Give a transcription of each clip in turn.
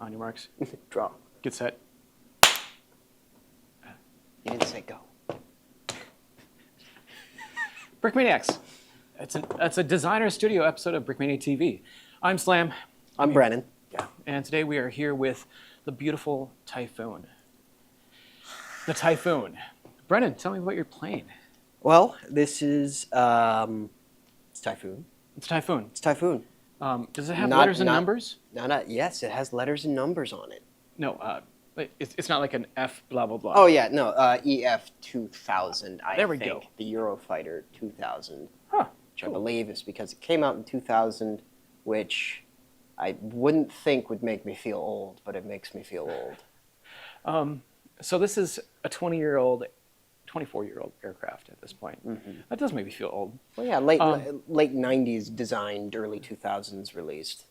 On your marks. Draw. Get set. You didn't say go. Brickmaniacs. It's a designer studio episode of Brickmania TV. I'm Slam. I'm Brennan. Yeah. And today we are here with the beautiful Typhoon. The Typhoon. Brennan, tell me what you're playing. Well, this is it's Typhoon. It's Typhoon. It's Typhoon. Does it have letters and numbers? Yes, it has letters and numbers on it. No, it's not like an F blah blah blah. Oh yeah, no, EF2000. There we go. The Eurofighter 2000. Huh. Which I believe is because it came out in 2000, which I wouldn't think would make me feel old, but it makes me feel old. So this is a 24-year-old aircraft at this point. Mm-hmm. That does make me feel old. Well, yeah, late 90s designed, early 2000s released.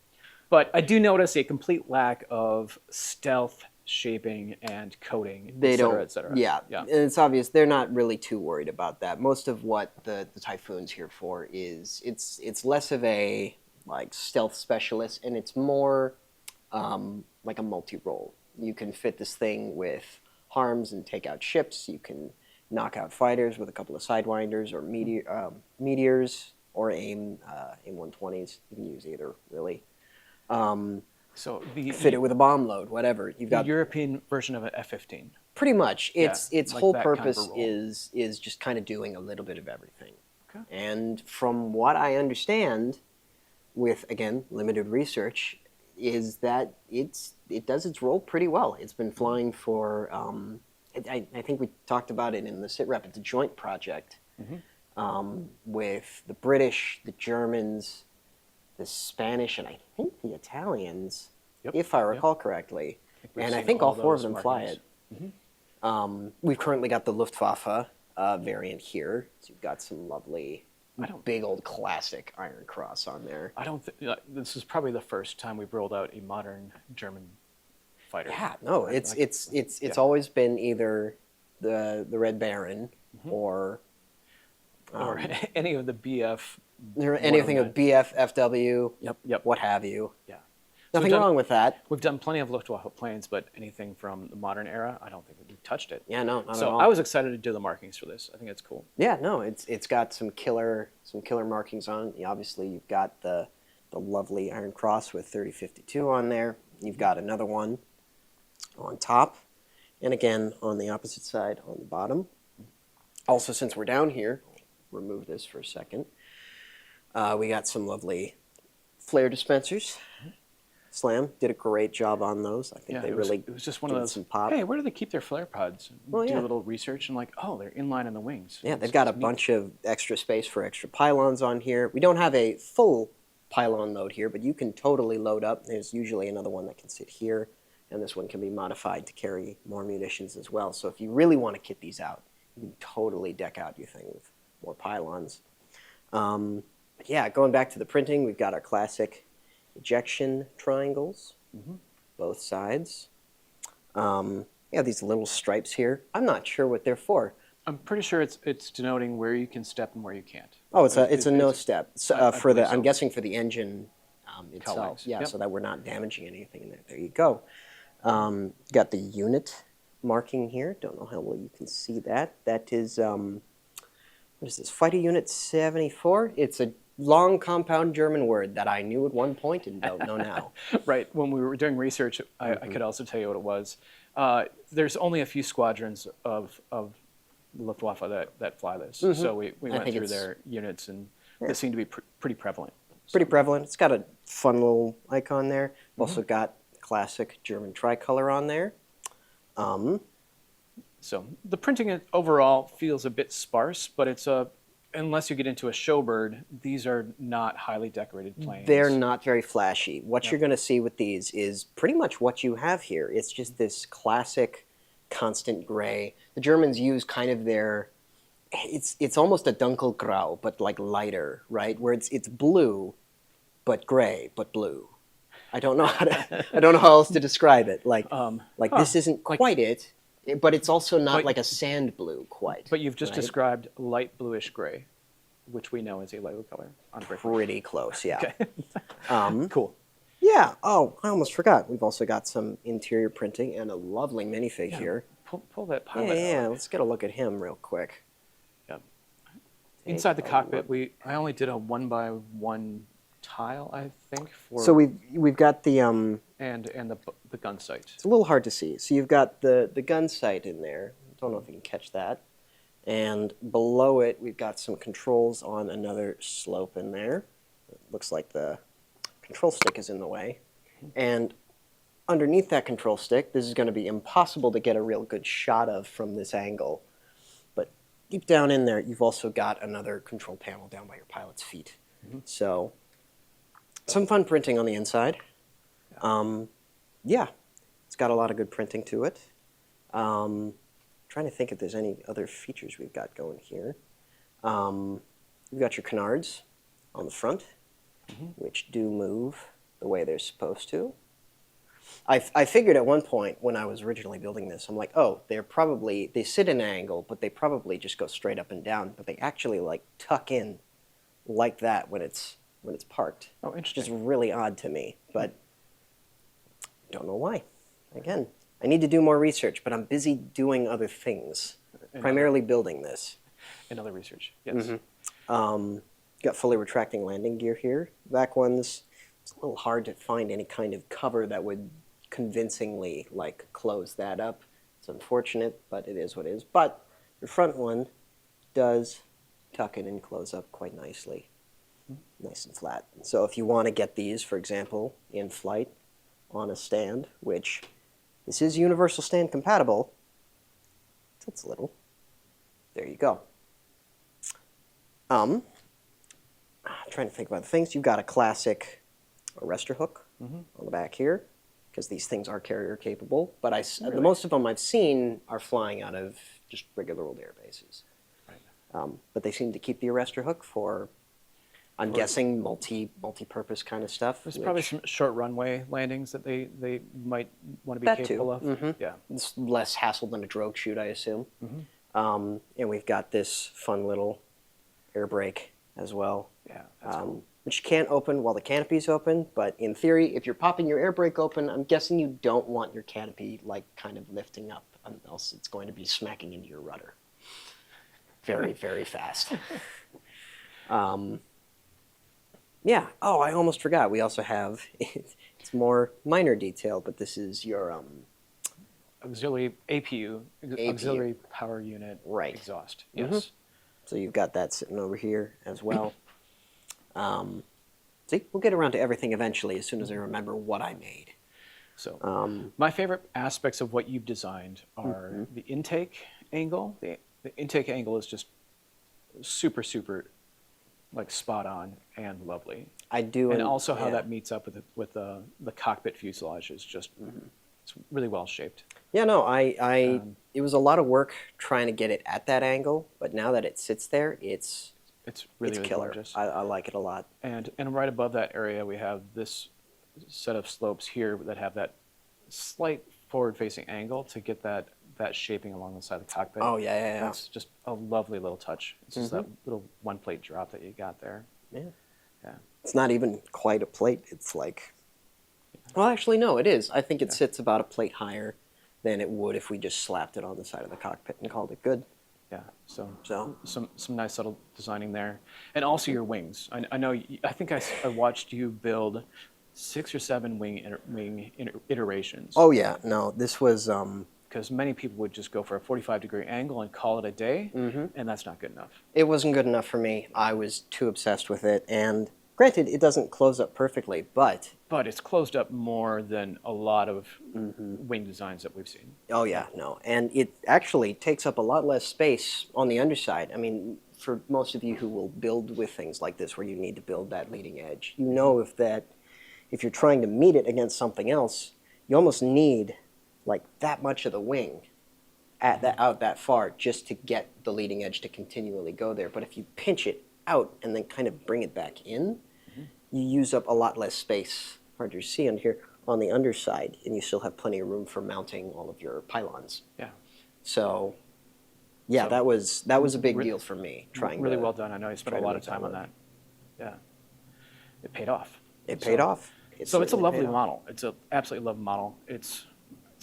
But I do notice a complete lack of stealth shaping and coating, They et cetera, don't, et cetera. yeah, and it's obvious they're not really too worried about that. Most of what the Typhoon's here for is it's less of a like stealth specialist, and it's more like a multi-role. You can fit this thing with harms and take out ships. You can knock out fighters with a couple of sidewinders or meteors, or aim 120s. You can use either, really. So fit it with a bomb load, whatever. You've got the European version of an F-15. Pretty much. Its like whole that kind of purpose a role. is just kind of doing a little bit of everything. Okay. And from what I understand, with again limited research, is that it does its role pretty well. It's been flying for I think we talked about it in the SITREP. It's a joint project with the British, the Germans, the Spanish, and I think the Italians, if I recall correctly. And I think all four of them fly it. We've currently got the Luftwaffe variant here. So you've got some lovely, big old classic Iron Cross on there. This is probably the first time we've rolled out a modern German fighter. Yeah, no, it's always been either the Red Baron or any of the BF. Anything of BF, FW, what have you. Yeah. Nothing wrong with that. We've done plenty of Luftwaffe planes, but anything from the modern era, I don't think we've touched it. Yeah, no, not at all. So I was excited to do the markings for this. I think it's cool. Yeah, no, it's got some killer markings on it. Obviously, you've got the lovely Iron Cross with 3052 on there. You've got another one on top, and again on the opposite side on the bottom. Also, since we're down here, remove this for a second. We got some lovely flare dispensers. Slam did a great job on those. I think it was just one of those. Some pop. Hey, where do they keep their flare pods? Well, do a little research and they're inline in the wings. Yeah, they've got a bunch of extra space for extra pylons on here. We don't have a full pylon load here, but you can totally load up. There's usually another one that can sit here, and this one can be modified to carry more munitions as well. So if you really want to kit these out, you can totally deck out your thing with more pylons. Yeah, going back to the printing, we've got our classic ejection triangles, both sides. Yeah, these little stripes here. I'm not sure what they're for. I'm pretty sure it's denoting where you can step and where you can't. Oh, it's a no step. So, I'm guessing for the engine itself. Cowlings. Yeah, so that we're not damaging anything in there. There you go. Got the unit marking here. Don't know how well you can see that. That is what is this? Fighter Unit 74. It's a long compound German word that I knew at one point and don't know now. Right. When we were doing research, I could also tell you what it was. There's only a few squadrons of Luftwaffe that fly this. So we went through their units, and they seem to be pretty prevalent. Pretty prevalent. It's got a fun little icon there. Also got classic German tricolor on there. So the printing overall feels a bit sparse, but it's unless you get into a showbird, these are not highly decorated planes. They're not very flashy. What you're going to see with these is pretty much what you have here. It's just this classic constant gray. The Germans use kind of it's almost a dunkelgrau, but like lighter, right? Where it's blue, but gray, but blue. I don't know how else to describe it. This isn't quite it. But it's also not like a sand blue quite. But you've just described light bluish gray, which we know is a LEGO color on Brickmania. Pretty close, yeah. Okay. Cool. Yeah. Oh, I almost forgot. We've also got some interior printing and a lovely minifig here. Pull that Yeah, pilot yeah. out. Let's get a look at him real quick. Yeah. Take Inside the a cockpit, look. I only did a 1x1 tile, I think, So we've got the and the gun sight. It's a little hard to see. So you've got the gun sight in there. Don't know if you can catch that. And below it, we've got some controls on another slope in there. It looks like the control stick is in the way. And underneath that control stick, this is going to be impossible to get a real good shot of from this angle. But deep down in there, you've also got another control panel down by your pilot's feet. So some fun printing on the inside. Yeah, it's got a lot of good printing to it. Trying to think if there's any other features we've got going here. You've got your canards on the front, which do move the way they're supposed to. I figured at one point when I was originally building this, I'm like, oh, they sit in an angle, but they probably just go straight up and down, but they actually like tuck in like that when it's parked. Oh, Which is interesting. really odd to me, but don't know why. Again, I need to do more research, but I'm busy doing other things, primarily building this. Another research, yes. Got fully retracting landing gear here. Back ones, it's a little hard to find any kind of cover that would convincingly like close that up. It's unfortunate, but it is what it is. But your front one does tuck in and close up quite nicely, nice and flat. So if you want to get these, for example, in flight on a stand, which this is universal stand compatible, tilts a little. There you go. Trying to think about the things. You've got a classic arrestor hook on the back here, because these things are carrier capable. But Really? the most of them I've seen are flying out of just regular old air bases. Right. But they seem to keep the arrestor hook for, I'm guessing, multi-purpose kind of stuff. There's probably some short runway landings that they might want to be That capable too. of. Yeah. It's less hassle than a drogue chute, I assume. And we've got this fun little air brake as well. Yeah, that's cool. Which you can't open while the canopy's open, but in theory, if you're popping your air brake open, I'm guessing you don't want your canopy like kind of lifting up, else it's going to be smacking into your rudder very, very fast. Yeah. Oh, I almost forgot. We also have it's more minor detail, but this is your Auxiliary APU, auxiliary power unit Right. exhaust. Yes. So you've got that sitting over here as well. See, we'll get around to everything eventually as soon as I remember what I made. So my favorite aspects of what you've designed are the intake angle. The intake angle is just super, super like spot on and lovely. I do, And also how that meets up with the cockpit fuselage is just it's really well shaped. Yeah, no, it was a lot of work trying to get it at that angle, but now that it sits there, it's really killer. gorgeous. I like it a lot. And right above that area, we have this set of slopes here that have that slight forward-facing angle to get that shaping along the side of the cockpit. Oh, yeah. That's just a lovely little touch. It's just that little one-plate drop that you got there. Yeah. Yeah. It's not even quite a plate. It's like, well, actually, no, it is. I think it sits about a plate higher than it would if we just slapped it on the side of the cockpit and called it good. Yeah, so So some nice subtle designing there, and also your wings. I know. I think I watched you build 6 or 7 wing iterations. oh yeah, no, this was Because many people would just go for a 45-degree angle and call it a day, and that's not good enough. it wasn't good enough for me. I was too obsessed with it, and granted, it doesn't close up perfectly, but But it's closed up more than a lot of wing designs that we've seen. oh yeah, no, and it actually takes up a lot less space on the underside. I mean, for most of you who will build with things like this, where you need to build that leading edge, you know if you're trying to meet it against something else, you almost need like that much of the wing out that far just to get the leading edge to continually go there. But if you pinch it out and then kind of bring it back in, you use up a lot less space. Harder to see on here on the underside, and you still have plenty of room for mounting all of your pylons. Yeah. So, yeah, So, that was a big deal for me. Trying really to, well done. I know you spent a trying to lot of make that time on work. that. Yeah. It paid off. It paid off. So it's a certainly lovely paid off. model. It's a absolutely lovely model. It's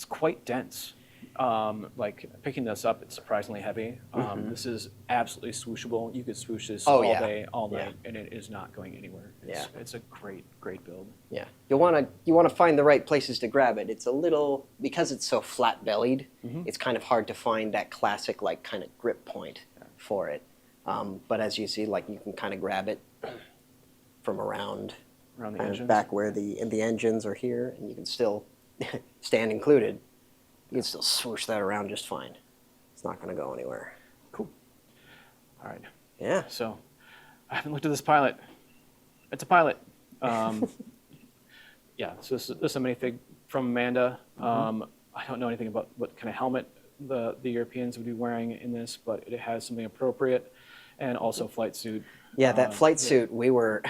quite dense. Like picking this up, it's surprisingly heavy. This is absolutely swooshable. You could swoosh this all day, all night, and it is not going anywhere. It's a great build. Yeah, you wanna find the right places to grab it. It's a little, because it's so flat bellied. It's kind of hard to find that classic like kind of grip point for it. But as you see, like you can kind of grab it from around the engines. back where the engines are here, and you can still stand included. You can still swoosh that around just fine. It's not going to go anywhere. Cool. All right. Yeah. So I haven't looked at this pilot. It's a pilot. Yeah. So this is a minifig from Amanda. I don't know anything about what kind of helmet the Europeans would be wearing in this, but it has something appropriate, and also flight suit. Yeah, that flight suit. We were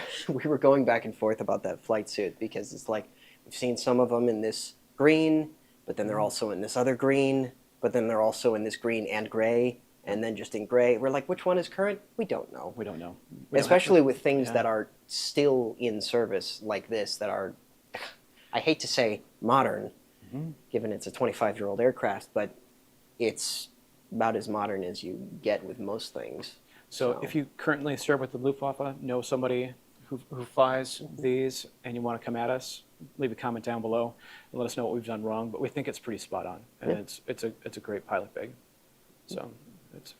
going back and forth about that flight suit because it's like we've seen some of them in this green, but then they're also in this other green, but then they're also in this green and gray, and then just in gray. We're like, which one is current? We don't know. We don't know. Especially with things that are still in service like this, that are, I hate to say modern, given it's a 25-year-old aircraft, but it's about as modern as you get with most things. So if you currently serve with the Luftwaffe, know somebody who flies these, and you want to come at us, leave a comment down below and let us know what we've done wrong. But we think it's pretty spot on, and it's a great pilot big. So it's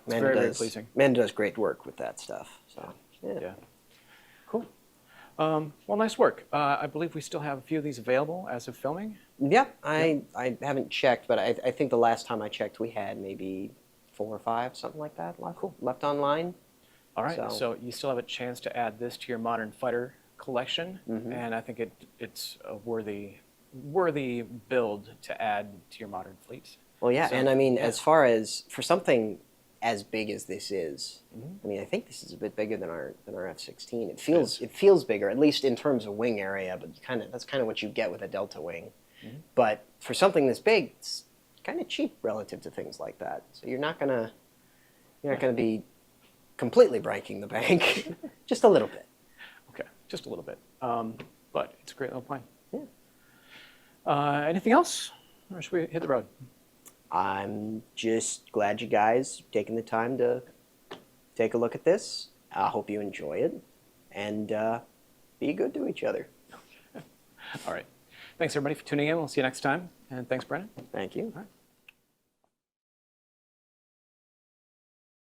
very pleasing. Amanda does great work with that stuff. So yeah. Cool. Well, nice work. I believe we still have a few of these available as of filming. Yeah, I haven't checked, but I think the last time I checked, we had maybe 4 or 5, something like that, left online. All right, so you still have a chance to add this to your modern fighter collection, and I think it's a worthy build to add to your modern fleet. Well, yeah, and I mean, as far as for something as big as this is, I mean, I think this is a bit bigger than our F-16. It feels bigger, at least in terms of wing area, but that's kind of what you get with a Delta wing. But for something this big, it's kind of cheap relative to things like that. So you're not gonna be completely breaking the bank, just a little bit. Okay, just a little bit. But it's a great little plane. Yeah. Anything else, or should we hit the road? I'm just glad you guys taking the time to take a look at this. I hope you enjoy it, and be good to each other. All right. Thanks, everybody, for tuning in. We'll see you next time. And thanks, Brennan. Thank you. All right.